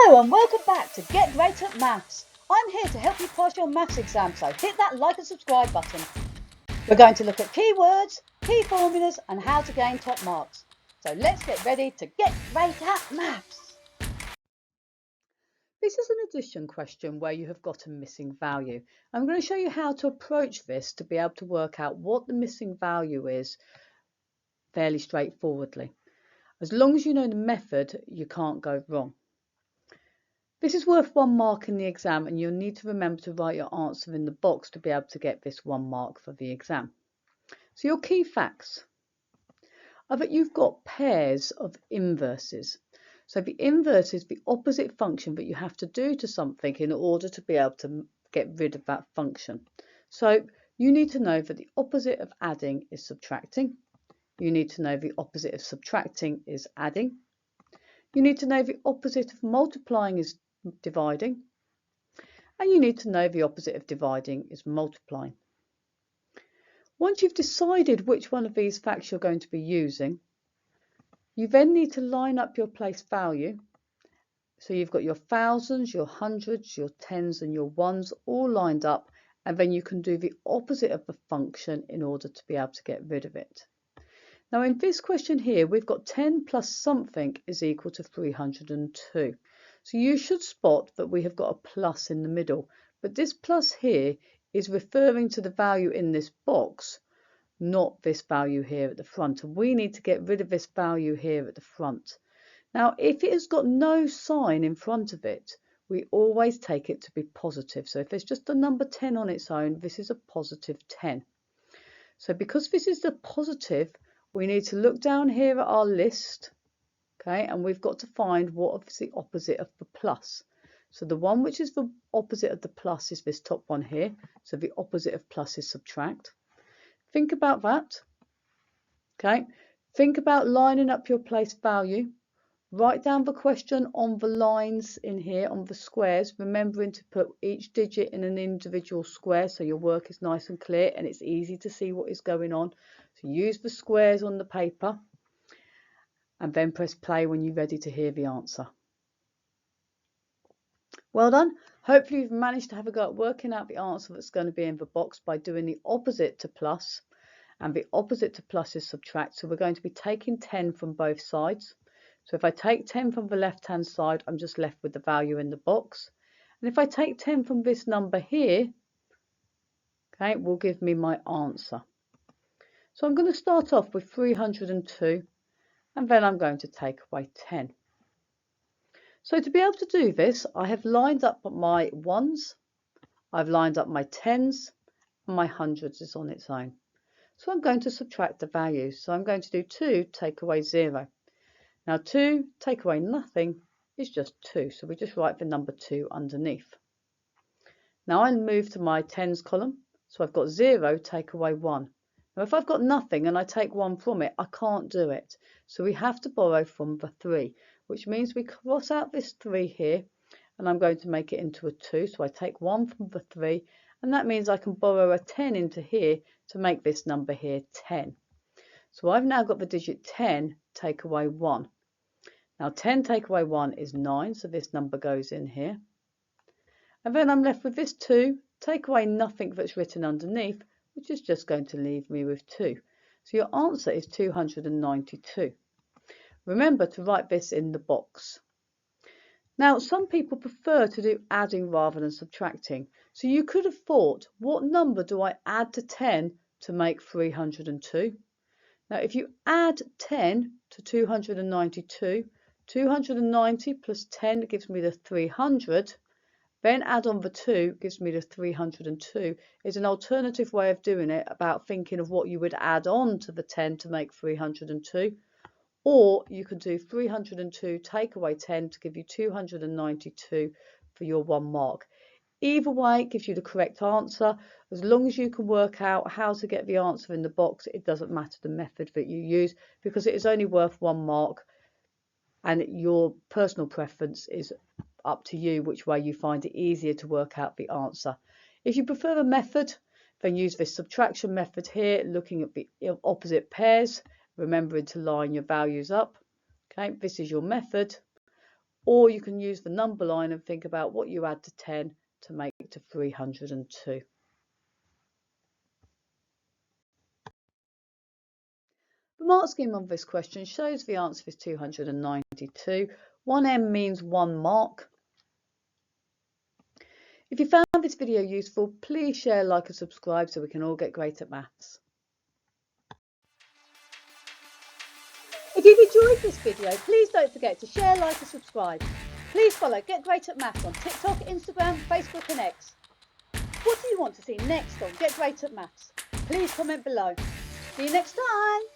Hello and welcome back to Get Great at Maths. I'm here to help you pass your maths exam, so hit that like and subscribe button. We're going to look at keywords, key formulas and how to gain top marks. So let's get ready to get great at maths. This is an addition question where you have got a missing value. I'm going to show you how to approach this to be able to work out what the missing value is fairly straightforwardly. As long as you know the method, you can't go wrong. This is worth 1 mark in the exam, and you'll need to remember to write your answer in the box to be able to get this 1 mark for the exam. So your key facts are that you've got pairs of inverses. So the inverse is the opposite function that you have to do to something in order to be able to get rid of that function. So you need to know that the opposite of adding is subtracting. You need to know the opposite of subtracting is adding. You need to know the opposite of multiplying is dividing, and you need to know the opposite of dividing is multiplying. Once you've decided which one of these facts you're going to be using, you then need to line up your place value. So you've got your thousands, your hundreds, your tens and your ones all lined up, and then you can do the opposite of the function in order to be able to get rid of it. Now in this question here, we've got 10 plus something is equal to 302. So you should spot that we have got a plus in the middle, but this plus here is referring to the value in this box, not this value here at the front. And we need to get rid of this value here at the front. Now, if it has got no sign in front of it, we always take it to be positive. So if there's just the number 10 on its own, this is a positive 10. So because this is the positive, we need to look down here at our list. Okay, and we've got to find what is the opposite of the plus. So the one which is the opposite of the plus is this top one here. So the opposite of plus is subtract. Think about that. Okay, think about lining up your place value. Write down the question on the lines in here, on the squares, remembering to put each digit in an individual square so your work is nice and clear and it's easy to see what is going on. So use the squares on the paper, and then press play when you're ready to hear the answer. Well done. Hopefully you've managed to have a go at working out the answer that's going to be in the box by doing the opposite to plus, and the opposite to plus is subtract. So we're going to be taking 10 from both sides. So if I take 10 from the left hand side, I'm just left with the value in the box. And if I take 10 from this number here, okay, it will give me my answer. So I'm going to start off with 302. And then I'm going to take away 10. So to be able to do this, I have lined up my ones, I've lined up my tens, and my hundreds is on its own. So I'm going to subtract the values. So I'm going to do 2 take away 0. Now 2 take away nothing is just 2. So we just write the number 2 underneath. Now I move to my tens column. So I've got 0 take away 1. Now, if I've got nothing and I take 1 from it, I can't do it. So we have to borrow from the 3, which means we cross out this 3 here, and I'm going to make it into a 2. So I take 1 from the 3, and that means I can borrow a 10 into here to make this number here 10. So I've now got the digit 10 take away 1. Now 10 take away 1 is 9, so this number goes in here. And then I'm left with this 2, take away nothing that's written underneath, which is just going to leave me with 2. So your answer is 292. Remember to write this in the box. Now, some people prefer to do adding rather than subtracting. So you could have thought, what number do I add to 10 to make 302? Now, if you add 10 to 292, 290 plus 10 gives me the 300. Then add on the 2 gives me the 302. Is an alternative way of doing it, about thinking of what you would add on to the 10 to make 302. Or you can do 302 take away 10 to give you 292 for your 1 mark. Either way, it gives you the correct answer. As long as you can work out how to get the answer in the box, it doesn't matter the method that you use, because it is only worth 1 mark and your personal preference is up to you which way you find it easier to work out the answer. If you prefer a method, then use this subtraction method here, looking at the opposite pairs, remembering to line your values up. Okay, this is your method. Or you can use the number line and think about what you add to 10 to make it to 302. The mark scheme of this question shows the answer is 292. 1M means 1 mark. If you found this video useful, please share, like and subscribe so we can all get great at maths. If you've enjoyed this video, please don't forget to share, like and subscribe. Please follow Get Great at Maths on TikTok, Instagram, Facebook and X. What do you want to see next on Get Great at Maths? Please comment below. See you next time.